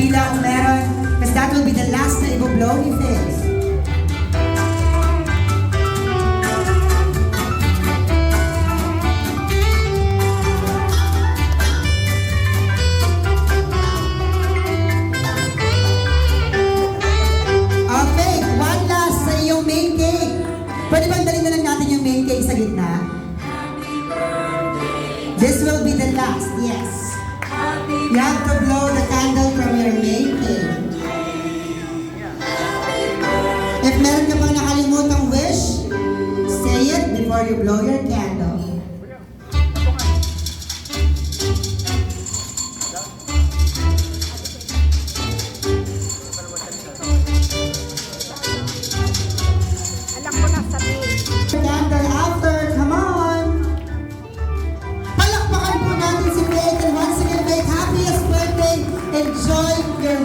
kabila kung meron. Because that will be the last na i-blow ni Faith. Okay, one last sa iyong main cake. Pwede bang dalhin na lang natin yung main cake sa gitna? This will be the last, yes. You have to blow the candle from your main cake. If meron ka pang nakalimutang wish, say it before you blow your candle. Alam ko na sabihin. Candle after, come on! Palakpakan po natin si Faith, and once again, Faith, happiest birthday! Enjoy your